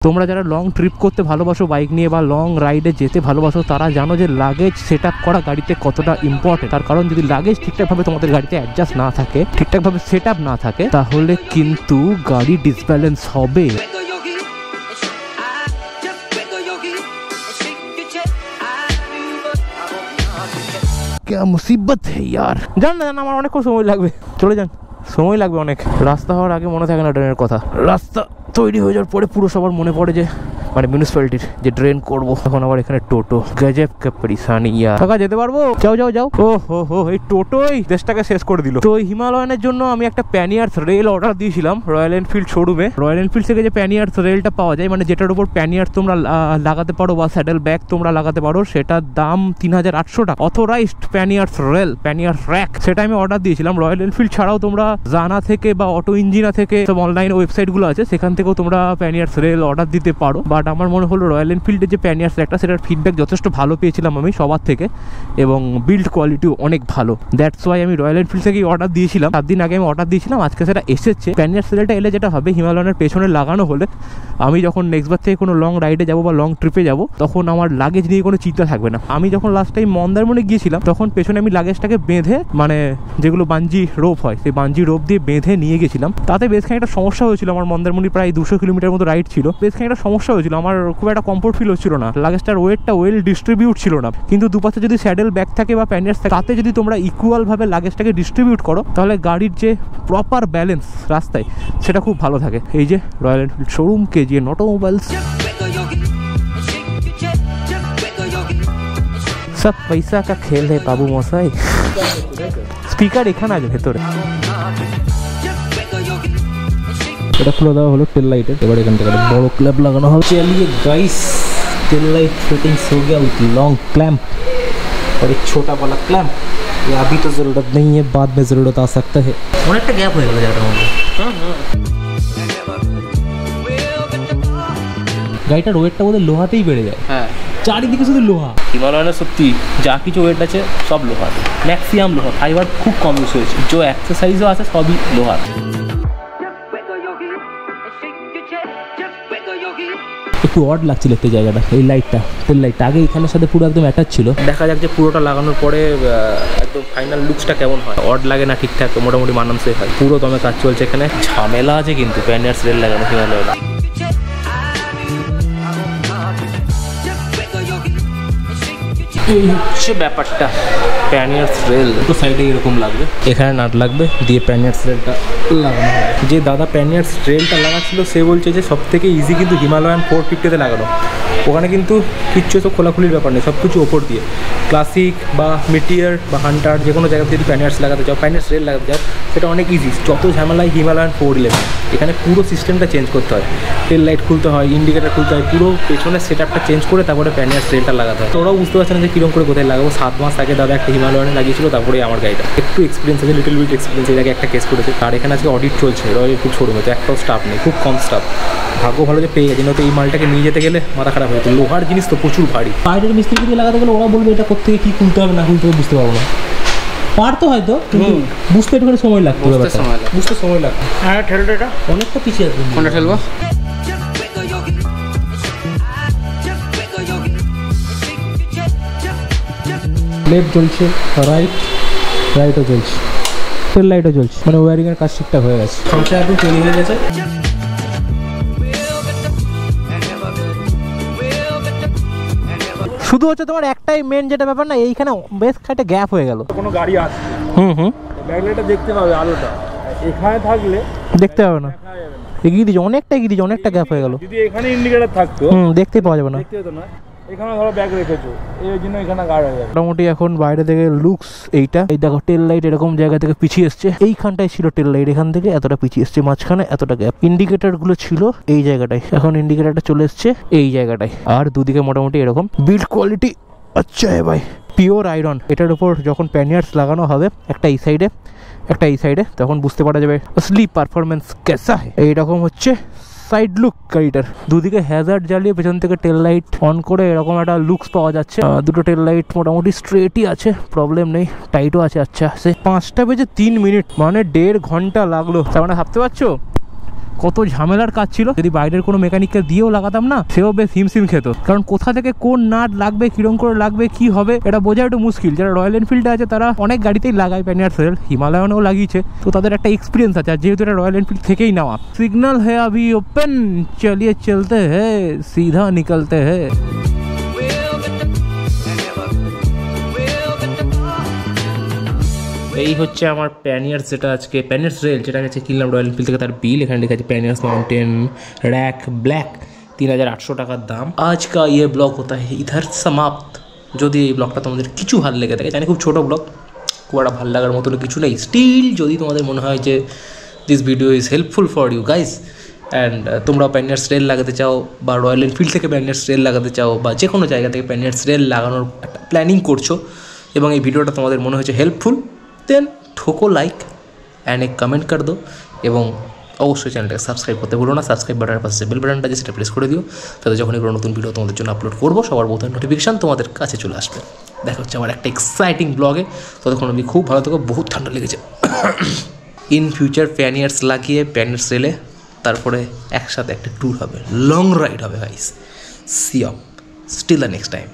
তোমরা যারা long trip করতে ভালোবাসো বাইক নিয়ে বা লং রাইডে যেতে ভালোবাসো তারা জানো যে লাগেজ সেট আপ করা গাড়িতে কতটা ইম্পর্টেন্ট। তার কারণ যদি লাগেজ ঠিকঠাকভাবে তোমাদের গাড়িতে অ্যাডজাস্ট না থাকে, ঠিকঠাকভাবে সেট আপ না থাকে, তাহলে কিন্তু গাড়ি ডিসব্যালেন্স হবে। क्या मुसीबत है यार। জান না আমার অনেক সময় লাগবে, চলে যান, সময় লাগবে অনেক। রাস্তা হওয়ার আগে মনে থাকে না ড্রেনের কথা, রাস্তা তৈরি হয়ে যাওয়ার পরে পুরো সবার মনে পড়ে যে মানে মিউনিসিপ্যালিটির যে ড্রেন করবো। এখন আবার এখানে টোটো, গজব কা পরেশানি ইয়ার। কাকা যেতে পারবো? যাও যাও যাও। ও হো হো, এই টোটোই দেশটাকে শেষ করে দিল। তো হিমালয়ানের জন্য আমি একটা প্যানিয়ার্স রেল অর্ডার দিয়েছিলাম রয়্যাল এনফিল্ড শোরুমে। রয়্যাল এনফিল্ড থেকে যে প্যানিয়ার্স রেলটা পাওয়া যায়, মানে যেটার উপর প্যানিয়ার্স তোমরা লাগাতে পারো বা স্যাডেল ব্যাগ তোমরা লাগাতে পারো, সেটার দাম 3800 টাকা। অথরাইজড প্যানিয়ার্স রেল, প্যানিয়ার্স র্যাক, সেটা আমি অর্ডার দিয়েছিলাম। রয়্যাল এনফিল্ড ছাড়াও তোমরা জানা থেকে বা অটো ইঞ্জিনা থেকে সব অনলাইন ওয়েবসাইটগুলো আছে, সেখান থেকেও তোমরা প্যানিয়ার্স রেল অর্ডার দিতে পারো। বাট আমার মনে হলো রয়্যাল এনফিল্ডের যে প্যানিয়ার্স র্যাকটা, সেটার ফিডব্যাক যথেষ্ট ভালো পেয়েছিলাম আমি সবার থেকে, এবং বিল্ড কোয়ালিটিও অনেক ভালো। দ্যাটস ওয়াই আমি রয়্যাল এনফিল্ড থেকেই অর্ডার দিয়েছিলাম। 7 দিন আগে আমি অর্ডার দিয়েছিলাম, আজকে সেটা এসেছে। প্যানিয়ার্স রেলটা এলে যেটা হবে, হিমালয়ানের পেছনে লাগানো হলে আমি যখন নেক্সট বার থেকে কোনো লং রাইডে যাবো বা লং ট্রিপে যাবো, তখন আমার লাগেজ নিয়ে কোনো চিন্তা থাকবে না। আমি যখন লাস্ট টাইম মন্দারমণি গিয়েছিলাম, তখন পেছনে আমি লাগেজটাকে বেঁধে, মানে যেগুলো বাঞ্জি রোপ হয়, সেই বাঞ্জি রোপ দিয়ে বেঁধে নিয়ে গেছিলাম। তাতে বেশ খানিকটা সমস্যা হয়েছিল। আমার মন্দারমণি প্রায় 200 কিলোমিটার মতো রাইড ছিল, বেশ খানিকটা সমস্যা হয়েছিল। আমার খুব একটা কমফোর্ট ফিল হচ্ছিল না, লাগেজটার ওয়েটটা ওয়েল ডিস্ট্রিবিউট ছিল না। কিন্তু দুপাশে যদি স্যাডেল ব্যাগ থাকে বা প্যানিয়ার্স থাকে, তাতে যদি তোমরা ইকুয়াল ভাবে লাগেজটাকে ডিস্ট্রিবিউট করো, তাহলে গাড়ির যে প্রপার ব্যালেন্স রাস্তায়, সেটা খুব ভালো থাকে। এই যে royal Enfield showroom, KGN automobiles, সব পয়সা কা খেল হে বাবু মশাই। স্পিকার এখানে আছে ভেতরে। এটা খুলে দেওয়া হলো টেল লাইটের। এবার এখান থেকে বড় ক্ল্যাম্প লাগানো হবে। চলিए गाइस, टेल लाइट फिटिंग्स हो गया विथ लॉन्ग क्लैम्प और एक छोटा वाला क्लैम्प। ये अभी तो ज़रूरत नहीं है, बाद में ज़रूरत आ सकता है। অনেকটা গ্যাপ হয়ে গেল জায়গাটার মধ্যে। গাড়িটার ওয়েটটা বোধহয় লোহাতেই বেড়ে যায়। হ্যাঁ, চারিদিকে শুধু লোহা। হিমালয়ানের সত্যি যা কিছু ওয়েট আছে সব লোহার, ম্যাক্সিমাম লোহা। ফাইবার খুব কম ইউজ হয়েছে। যে এক্সারসাইজও আছে সবই লোহার। একটু অড লাগছে দেখতে জায়গাটা। এই লাইটটা, টেল লাইটটা আগে এখানের সাথে পুরো একদম অ্যাটাচ ছিল। দেখা যাক যে পুরোটা লাগানোর পরে একদম ফাইনাল লুকসটা কেমন হয়। অড লাগে না, ঠিকঠাক মোটামুটি মানানসই হয়। পুরো দমে কাজ চলছে এখানে। ঝামেলা আছে কিন্তু প্যানিয়ার্স রেল লাগানো হিমালয়ানে। এই হচ্ছে ব্যাপারটা। প্যানিয়ার্স রেল তো সাইডে এরকম লাগবে, এখানে নাট লাগবে, দিয়ে প্যানিয়ার্স রেলটা লাগানো হবে। যে দাদা প্যানিয়ার্স রেলটা লাগাচ্ছিল, সে বলছে যে সব থেকে ইজি কিন্তু হিমালয়ান 450-তে লাগানো। ওখানে কিন্তু কিচ্ছু তো খোলাখুলির ব্যাপার নেই, সব কিছু ওপর দিয়ে। ক্লাসিক বা মিটিয়ার বা হান্টার যে কোনো জায়গাতে যদি প্যানিয়ার্স লাগাতে চাও, প্যানিয়ার্স রেল লাগাতে চাও, সেটা অনেক ইজি। যত ঝামেলায় হিমালয়ান 411, এখানে পুরো সিস্টেমটা চেঞ্জ করতে হয়। টেল লাইট খুলতে হয়, ইন্ডিকেটার খুলতে হয়, পুরো পেছনের সেট আপটা চেঞ্জ করে তারপরে প্যানিয়ার্স রেলটা লাগাতে হয়। তো ওরাও বুঝতে পারছে না যে কীরকম করে কোথায় লাগাবো। 7 মাস আগে দাদা একটা হিমালয়ানে লাগিয়েছিল, তারপরে আমার গাড়িটা একটু এক্সপিরিয়েন্স আছে, লিটল বিট এক্সপিরিয়েন্স। এর আগে একটা কেস করেছে। আর এখানে আজকে অডিট চলছে রয়্যাল এনফিল্ড শোরুমে, তো একটাও স্টাফ নেই, খুব কম স্টাফ। ভাগ্য ভালো যে পেয়ে গেছে, নয়তো এই মালটাকে নিয়ে যেতে গেলে মাথা খারাপ হয়ে যেত। লোহার জিনিস তো প্রচুর ভারী। বাইরের মিস্ত্রি দিয়ে লাগাতে গেলে ওরা বলবে এটা কোথা থেকে কী খুলতে হবে না খুলতে হবে বুঝতে পারবো না। পারতো হয়তো, কিন্তু বুঝতে একটুখানি সময় লাগতো, বুঝতে সময় লাগতো। হ্যাঁ, ঠেলটা এটা অনেকটা পিছিয়ে আসবে। কোনটা ঠেলবো? লেফট জ্বলছে, রাইটও জ্বলছে, টেল লাইটও জ্বলছে, মানে ওয়ারিংয়ের কাজ ঠিকঠাক হয়ে গেছে। সংখ্যা একটু তৈরি হয়ে গেছে। শুধু হচ্ছে তোমার একটাই মেন যেটা ব্যাপার না, এইখানে বেশ খাইটা গ্যাপ হয়ে গেল। কোনো গাড়ি আসছে, ব্যাকলাইটটা দেখতে পাবে, আলোটা এখানে থাকলে দেখতে পাবে না। এগিয়ে দিয়েছে, অনেকটা এগিয়ে দিয়েছে, অনেকটা গ্যাপ হয়ে গেল। যদি এখানে ইন্ডিকেটর থাকতো দেখতে পাওয়া যাবে না। এখানে ধরো ব্যাগ রেখেছো, এই জন্য এখানে গাড় হয়ে যাবে। মোটামুটি এখন বাইরে থেকে লুকস এইটা। এই দেখো টেল লাইট এরকম জায়গা থেকে পিছিয়ে এসছে। এইখানটায় ছিল টেল লাইট, এখান থেকে এতটা পিছিয়ে এসছে, মাঝখানে এতটা গ্যাপ। ইন্ডিকেটর গুলো ছিল এই জায়গাটায়, এখন ইন্ডিকেটরটা চলে এসছে এই জায়গাটায়। আর দুদিকে মোটামুটি এরকম বিল্ড কোয়ালিটি আচ্ছা হ্যাঁ ভাই, পিওর আয়রন। এটার উপর যখন প্যানিয়ার্স লাগানো হবে, একটা এই সাইডে একটা এই সাইডে, তখন বুঝতে পারা যাবে আসলি পারফরমেন্স কেসা হয়। এইরকম হচ্ছে সাইড লুক গাড়িটার। দুদিকে হ্যাজার্ড জ্বালিয়ে পেছন থেকে টেল লাইট অন করে এরকম একটা লুকস পাওয়া যাচ্ছে। দুটো টেল লাইট মোটামুটি স্ট্রেটই আছে, প্রবলেম নেই, টাইটও আছে। আচ্ছা, সে 5টা বেজে 3 মিনিট, মানে 1.5 ঘন্টা লাগলো। তার মানে ভাবতে পারছো কত ঝামেলার কাজ ছিল। যদি বাইরের কোনো মেকানিককে দিয়েও লাগাতাম না, সেও বেশ হিমশিম খেত, কারণ কোথা থেকে কোন নাট লাগবে, কিরম করে লাগবে, কি হবে এটা বোঝা একটু মুশকিল। যারা রয়্যাল এনফিল্ডে আছে তারা অনেক গাড়িতেই লাগায় প্যানিয়ার্স রেল, হিমালয়ানেও লাগিয়েছে, তো তাদের একটা এক্সপিরিয়েন্স আছে। আর যেহেতু এটা রয়্যাল এনফিল্ড থেকেই নেওয়া। সিগন্যাল है अभी ओपन, चलिए चलते हैं, सीधा निकलते हैं। এই হচ্ছে আমার প্যানিয়ার্স, যেটা আজকে প্যানিয়ার্স রেল যেটা গেছে কিনলাম রয়্যাল এনফিল্ড থেকে, তার বিল এখানে লেখা আছে প্যানিয়ার্স মাउंटेन रैक ब्लैक 3800 টাকার দাম। আজ কা ইয়ে ব্লগ হতা है इधर समाप्त। যদি এই ব্লগটা তোমাদের কিছু ভালো লেগে থাকে, জানি খুব ছোটো ব্লগ, খুব একটা ভালো লাগার মতো কিছু নেই, স্টিল যদি তোমাদের মনে হয় যে this video is helpful for you guys and তোমরাও প্যানিয়ার্স রেল লাগাতে চাও, বা রয়্যাল এনফিল্ড থেকে প্যানিয়ার্স রেল লাগাতে চাও, বা যে কোনো জায়গা থেকে প্যানিয়ার্স রেল লাগানোর একটা প্ল্যানিং করছো, এবং এই ভিডিওটা তোমাদের মনে হয়েছে হেল্পফুল, দেন ঠোকো লাইক অ্যান্ড এক কমেন্ট কর দো, এবং অবশ্যই চ্যানেলটাকে সাবস্ক্রাইব করতে ভুলো না। সাবস্ক্রাইব বাটনের পাশে বেল বাটনটা আছে, সেটা প্রেস করে দিও, তাতে যখন এগুলো নতুন ভিডিও তোমাদের জন্য আপলোড করবো সবার প্রথমে নোটিফিকেশান তোমাদের কাছে চলে আসবে। দেখা হচ্ছে আমার একটা এক্সাইটিং ব্লগে, ততক্ষণ আমি খুব ভালো থাকো, বহুত ঠান্ডা লেগেছে। ইন ফিউচার প্যানিয়ার্স লাগিয়ে প্যানিয়ার্স রেলে তারপরে একসাথে একটা ট্যুর হবে, লং রাইড হবে guys. See you still the next time.